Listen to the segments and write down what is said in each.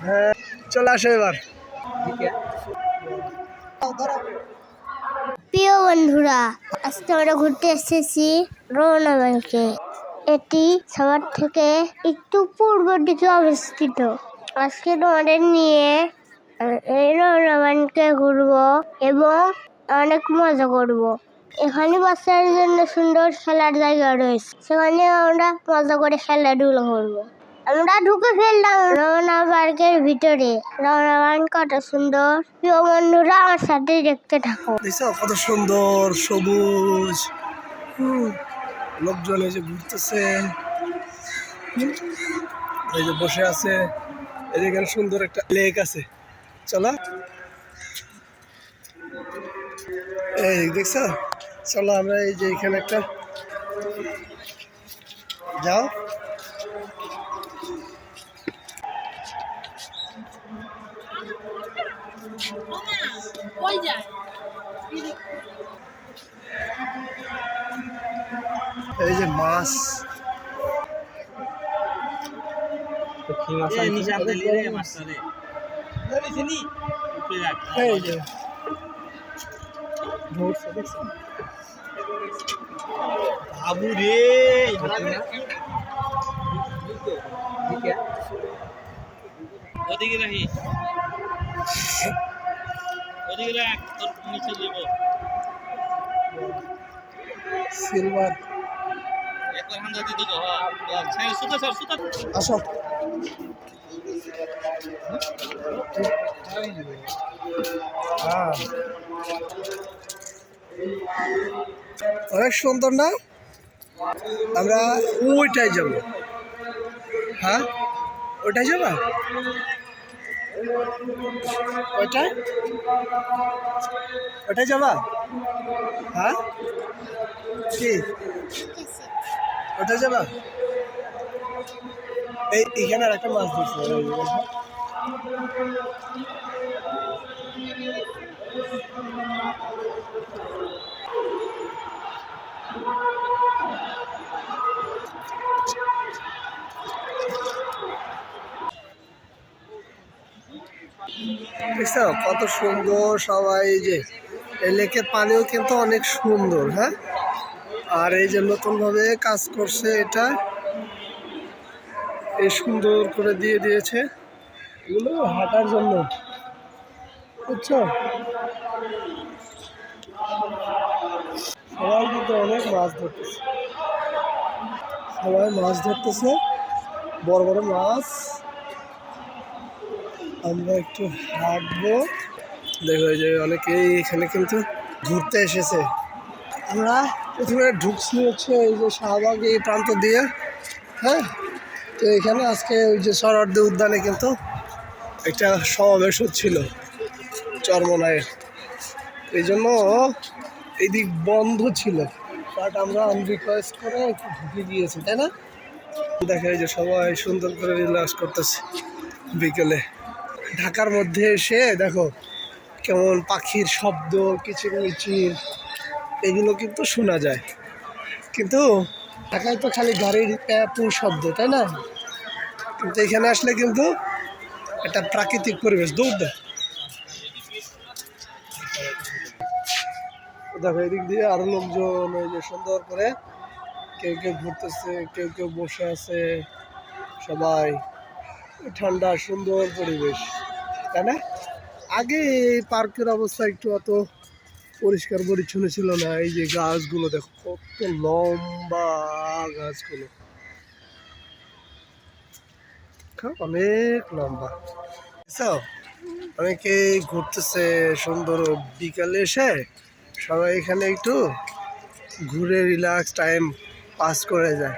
হ্যাঁ, চলে আসো এবার। প্রিয় বন্ধুরা, আজকে আমরা ঘুরতে এসেছি রমনা ব্যাংকে। এটি সবার থেকে একটু পূর্ব দিকে অবস্থিত। আজকে তোমাদের নিয়ে এই রমনা ব্যাংকে ঘুরবো এবং অনেক মজা করব। এখানে বাচ্চাদের জন্য সুন্দর খেলার জায়গা রয়েছে, সেখানে আমরা মজা করে খেলাধুলো করবো। আমরা ঢুকে ফেললাম রমনা পার্কের ভিতরে। রমনা পার্ক কত সুন্দর, প্রিয় বন্ধুরা আমার সাথে দেখতে থাকো। দেখছো কত সুন্দর সবুজ। লোকজন এই যে ঘুরতেছে, এই যে বসে আছে। এখানে সুন্দর একটা লেক আছে। চলো, এই দেখছো, চলো আমরা এই যে এখানে একটা যাও। এই যে মাছ, এই যে বাবু রে ওদিকে রাখি, ওদিকে রাখ, তোর নিচে দেব। সিলভার, একবার হান্দা দিতে তো হ্যাঁ, সুতা সর সুতা। আসো। হ্যাঁ, অনেক সুন্দর না? আমরা ওইটাই যাব। হ্যাঁ, ওইটাই যাবা? ওইটাই ওইটাই যাবা? হ্যাঁ, কি ওটা যাবা? এইখানে আর একটা মাছ ধরছে। দেখছো কত সুন্দর সবাই। যে এই লেকের পানিও কিন্তু অনেক সুন্দর। হ্যাঁ, আর এই যে নতুন ভাবে কাজ করছে, এটা এই সুন্দর করে দিয়ে দিয়েছে এগুলো হাঁটার জন্য, বুঝছো? সবাই কিন্তু অনেক মাছ ধরতেছে, সবাই মাছ ধরতেছে, বড় বড় মাছ। আমরা একটু হাঁটবো। দেখো এই যে অনেকেই এখানে কিন্তু ঘুরতে এসেছে। আমরা প্রথমে ঢুকছি হচ্ছে এই যে শাহবাগ এই প্রান্ত দিয়ে। হ্যাঁ, তো এখানে আজকে ওই যে সরোয়ার্দী উদ্যানে কিন্তু একটা সমাবেশ হচ্ছিল চরমনায়ের, এই জন্য এই দিক বন্ধ ছিল। বাট আমরা আনরিকোয়েস্ট করে একটু ঢুকে গিয়েছি, তাই না? দেখা যায় যে সবাই সুন্দর করে রিল্যাক্স করতেছে বিকেলে। ঢাকার মধ্যে এসে দেখো কেমন পাখির শব্দ, কিচিরমিচির এগুলো কিন্তু শোনা যায়, কিন্তু ঢাকায় তো খালি গাড়ির প্যাপুর শব্দ, তাই না? কিন্তু এখানে আসলে কিন্তু একটা প্রাকৃতিক পরিবেশ। দৌড় দেয় দেখো, এদিক দিয়ে আরো লোকজন ওই যে সুন্দর করে কেউ কেউ ঘুরতেছে, কেউ কেউ বসে আছে। সবাই ঠান্ডা সুন্দর পরিবেশ, তাই না? আগে এই পার্কের অবস্থা একটু অত পরিষ্কার পরিচ্ছন্ন ছিল না। এই যে গাছগুলো দেখো কত লম্বা, গাছগুলো অনেক লম্বা। অনেকে ঘুরতেছে সুন্দর বিকালে এসে, সবাই এখানে একটু ঘুরে রিল্যাক্স টাইম পাস করে যায়।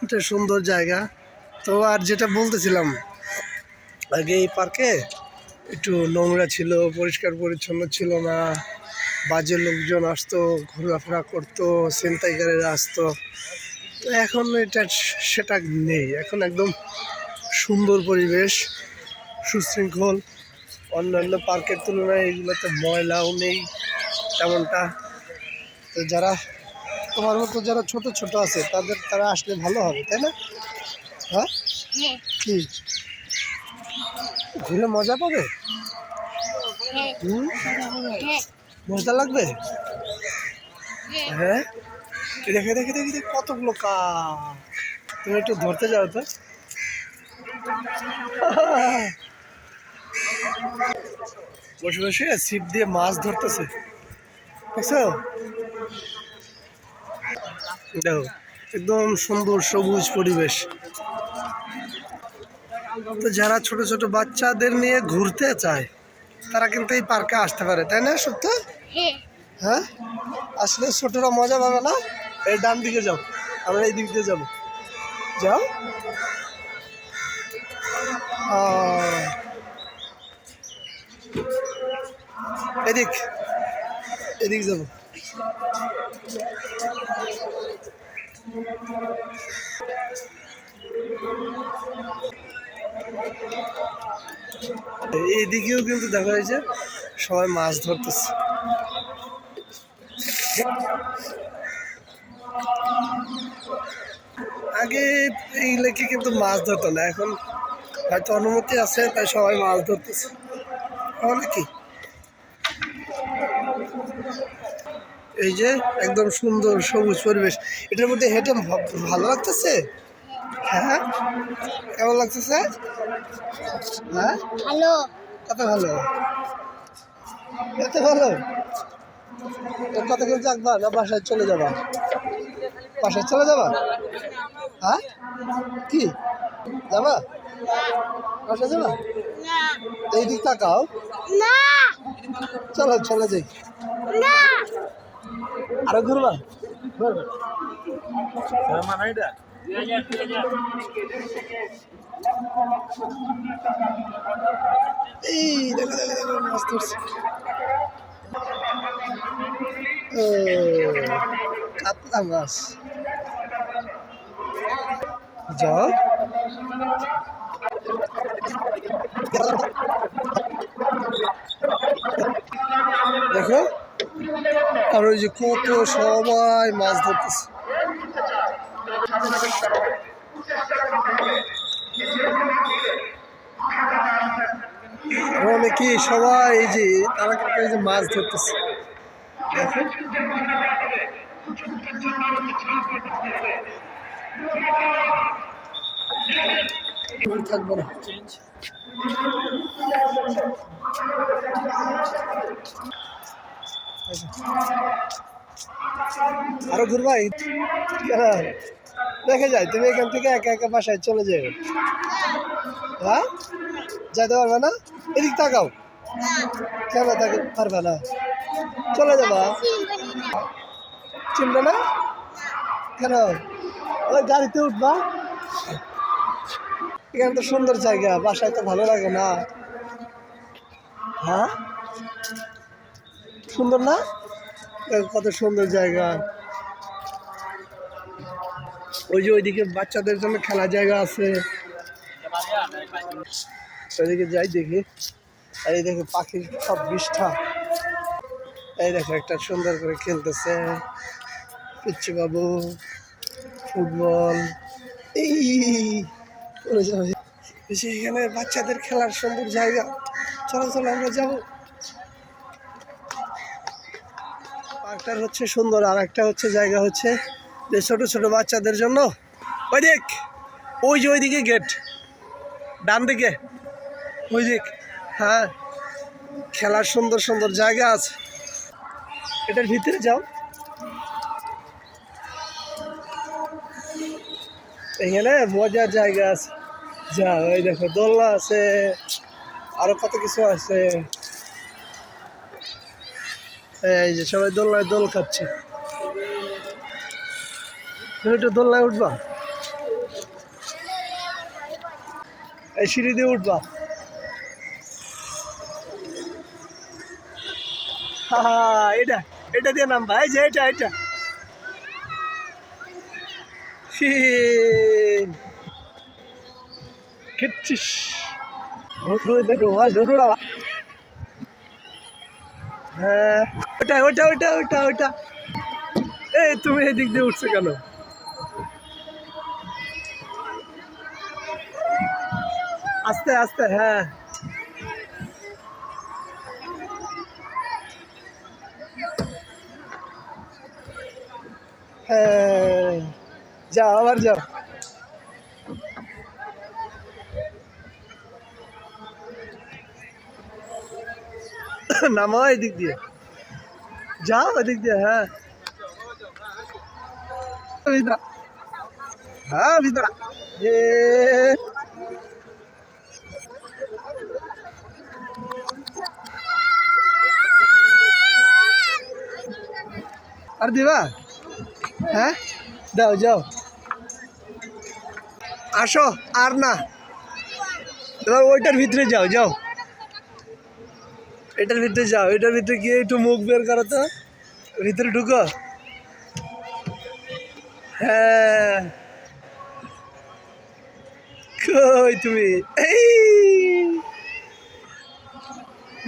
এটা সুন্দর জায়গা। তো আর যেটা বলতেছিলাম, আগে এই পার্কে একটু নোংরা ছিল, পরিষ্কার পরিচ্ছন্ন ছিল না, বাজে লোকজন আসতো, ঘোরাফেরা করতো, ছিনতাইকারীরা আসতো। তো এখন এটা সেটা নেই, এখন একদম সুন্দর পরিবেশ, সুশৃঙ্খল। অন্যান্য পার্কের তুলনায় এগুলোতে ময়লাও নেই তেমনটা। তো যারা তোমার মতো যারা ছোট ছোট আছে তারা আসলে ভালো হবে, তাই না? হ্যাঁ, কি ঘুরে মজা পাবে? হুম? মজা লাগবে? হ্যাঁ, দেখে দেখে দেখে দেখে কতগুলো কাক। তুমি একটু ধরতে যাও তো। বসে বসে ছিপ দিয়ে মাছ ধরতেছে, বুঝছো? দেখো একদম সুন্দর সবুজ পরিবেশ। তো যারা ছোট ছোট বাচ্চাদের নিয়ে ঘুরতে চায় তারা কিন্তু এই পার্কে আসতে পারে, তাই না? সত্য? হ্যাঁ, আসলে ছোটরা মজা পাবে না? এই ডান দিকে যাও, আমরা এই দিক দিয়ে যাবো। যাও। এদিক এদিক যাবো। এইদিকেও কিন্তু দেখা যাচ্ছে সবাই মাছ ধরতেছে। আগে এই লেকে কিন্তু মাছ ধরতো না, এখন হয়তো অনুমতি আছে তাই সবাই মাছ ধরতেছে নাকি। এই যে একদম সুন্দর সবুজ পরিবেশ, এটার মধ্যে হেঁটে ভালো লাগতেছে। হ্যাঁ, কেমন লাগতেছে? হ্যাঁ, ভালো। কত ভালো, এত ভালো। কতক্ষণ থাকবা না বাসায় চলে যাবা? বাসায় চলে যাবা? হ্যাঁ, কি যাবা? বাসায় যাবা? এই দিক তাকাও। না চলো চলে যাই। না আরো ঘুরবা? এই দেখো দেখো দেখো মাছ ধরছে। ও কাতলা মাছ। যাও। দেখো আর ওই যে কত সবাই মাছ ধরতেছে। অনেকে সবাই এই যে তারা কিন্তু এই যে মাছ ধরতেছে। দেখো থাকবো না। আরো ঘুরবা? দেখে যায় তুমি এখান থেকে একা একা বাসায় চলে যাবে। হ্যাঁ, যেতে পারবে না? এদিক তাকাও। কেন তাকে পারবে না? চলে যাবা? চিনবে না কেন? ওই গাড়িতে উঠবা। এখানে তো সুন্দর জায়গা, বাসায় তো ভালো লাগে না? হ্যাঁ, সুন্দর না? কত সুন্দর জায়গা। ওই যে ওইদিকে বাচ্চাদের জন্য খেলার জায়গা আছে, ওইদিকে যাই দেখি। এই দেখে পাখির সব বিষ্ঠা। এই দেখো একটা সুন্দর করে খেলতেছে পিচ্চি বাবু ফুটবল। এই এখানে বাচ্চাদের খেলার সুন্দর জায়গা। চলো চলো আমরা যাবো। পার্কটার হচ্ছে সুন্দর, আর একটা হচ্ছে জায়গা হচ্ছে যে ছোট ছোট বাচ্চাদের জন্য। ওই দেখ, ওই যে ওইদিকে গেট, ডান দিকে ওই দিক। হ্যাঁ, খেলার সুন্দর সুন্দর জায়গা আছে, এটার ভিতরে যাও। এখানে মজার জায়গা আছে, যা ওই দেখো দোলনা আছে, আরো কত কিছু আছে। এই যে সবাই দোলনায় দোল খাচ্ছে। তুমি একটু দোলনায় উঠবা? এই সিঁড়ি দিয়ে উঠবা? হ্যাঁ, এটা এটা দিয়ে নামবা। এই যে এটা এটা খেচ্ছিস। হ্যাঁ, ওটা ওটা ওটা ওটা ওটা। এই তুমি এদিক দিয়ে উঠছো কেন? আস্তে আস্তে। হ্যাঁ, হ্যাঁ, যাও আবার যাও। নামো এদিক দিয়ে, যাও এদিক দিয়ে। হ্যাঁ ভিতরা, হ্যাঁ ভিতরা। এ আর দিবা? হ্যাঁ দাও, যাও আসো। আর না, এবার ওইটার ভিতরে যাও, যাও এটার ভিতরে যাও। এটার ভিতরে গিয়ে একটু মুখ বের করো তো, ভিতরে ঢুকো। হ্যাঁ, কই তুমি? এই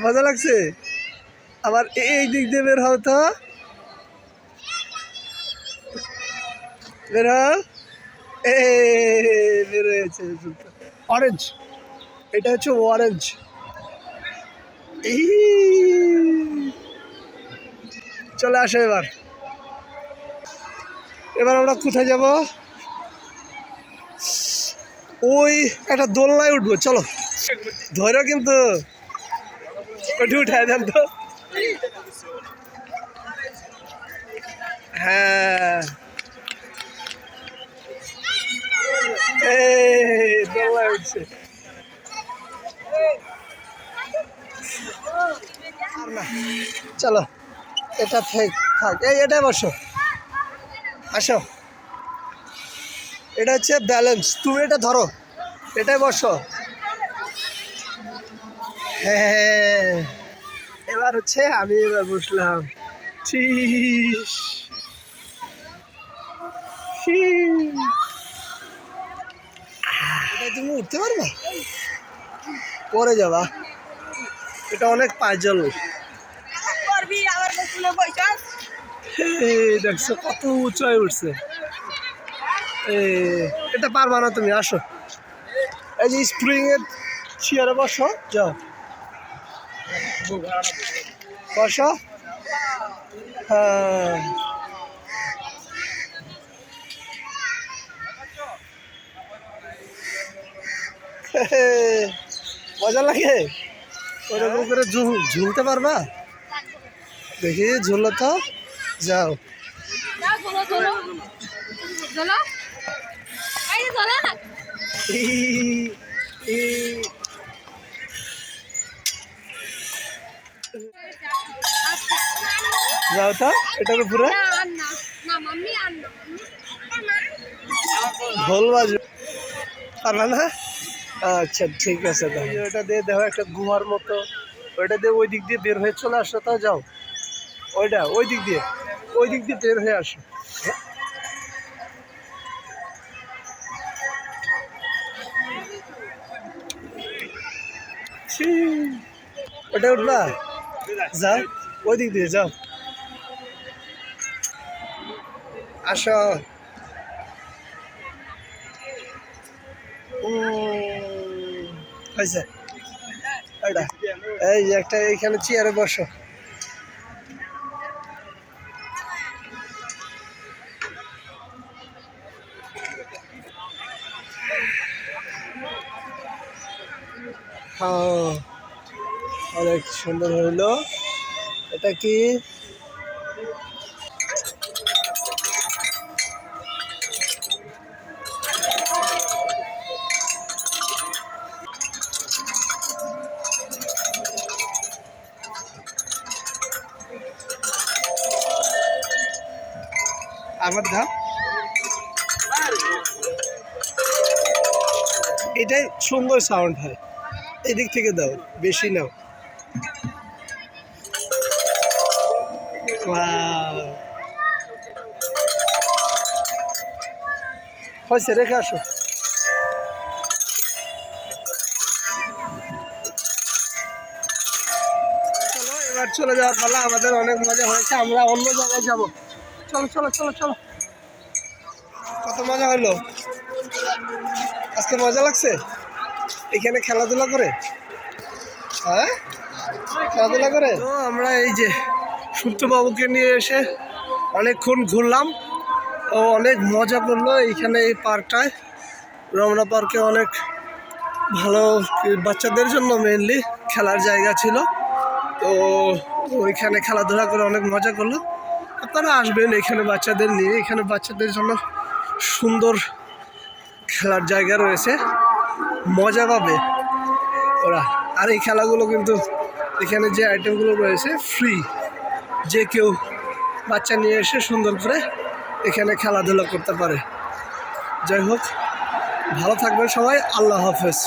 মজা লাগছে। আবার এই দিক দিয়ে বের হও তো, বের হও। বের হয়েছে অরেঞ্জ, এটা হচ্ছে অরেঞ্জ। চলে আসো এবার। এবার আমরা কোথায় যাব? ওই একটা দোলনায় উঠবো, চলো। ধরো কিন্তু, ওটি উঠায় দেন তো। হ্যাঁ, এই দোলনায় উঠছে। আর না, চলো এটা থাক। এটাই বসো, আসো। এটা হচ্ছে ব্যালেন্স, তুমি এটা ধরো, এটাই বসো। হ্যাঁ, এবার হচ্ছে আমি এবার বসলাম। এটা তুমি উঠতে পারবে? পরে যাবা, এটা অনেক পাঁচজন। দেখছো কত উঁচায় উঠছে। এটা পারবা না তুমি, আসো। এই যে স্প্রিং এর চেয়ারে বসো, যাও বসো। হ্যাঁ, মজা লাগে। ওরকম করে ঝুলতে পারবা? দেখি ঝুলো তো, যাও। যাও তো এটার উপরে, ঢোল বাজবে, পারবা না? আচ্ছা ঠিক আছে, ওটা দিয়ে দেখো একটা গুহার মতো, ওইটা দিয়ে ওই দিক দিয়ে বের হয়ে চলে আসো তো, যাও ওইটা ওই দিক দিয়ে বের হয়ে আসো। ওটা উঠবা, যাও ওই দিক দিয়ে যাও, আসো। হয়েছে এটা, এই যে একটা এইখানে চেয়ারে বসো। হ্যাঁ, অনেক সুন্দর হইলো। এটা কি? আবার দাও, এটাই সুন্দর সাউন্ড হয়। এদিক থেকে দাও, বেশি নাও। হয়েছে, রেখে আসো। চলো এবার চলে যাওয়ার পালা, আমাদের অনেক মজা হয়েছে, আমরা অন্য জায়গায় যাবো। চলো চলো চলো চলো। কত মজা হলো আজকে, মজা লাগছে এখানে খেলাধুলা করে। হ্যাঁ, খেলাধুলা করে তো আমরা এই যে সূর্যবাবুকে নিয়ে এসে অনেকক্ষণ ঘুরলাম। ও অনেক মজা করলো এইখানে এই পার্কটায়। রমনা পার্কে অনেক ভালো বাচ্চাদের জন্য মেইনলি খেলার জায়গা ছিল, তো ওইখানে খেলাধুলা করে অনেক মজা করলো। আপনারা আসবেন এখানে বাচ্চাদের নিয়ে, এখানে বাচ্চাদের জন্য সুন্দর খেলার জায়গা রয়েছে, মজা পাবে ওরা। আর এই খেলাগুলো কিন্তু এখানে যে আইটেমগুলো রয়েছে ফ্রি, যে কেউ বাচ্চা নিয়ে এসে সুন্দর করে এখানে খেলাধুলা করতে পারে। যাই হোক, ভালো থাকবেন সবাই, আল্লাহ হাফেজ।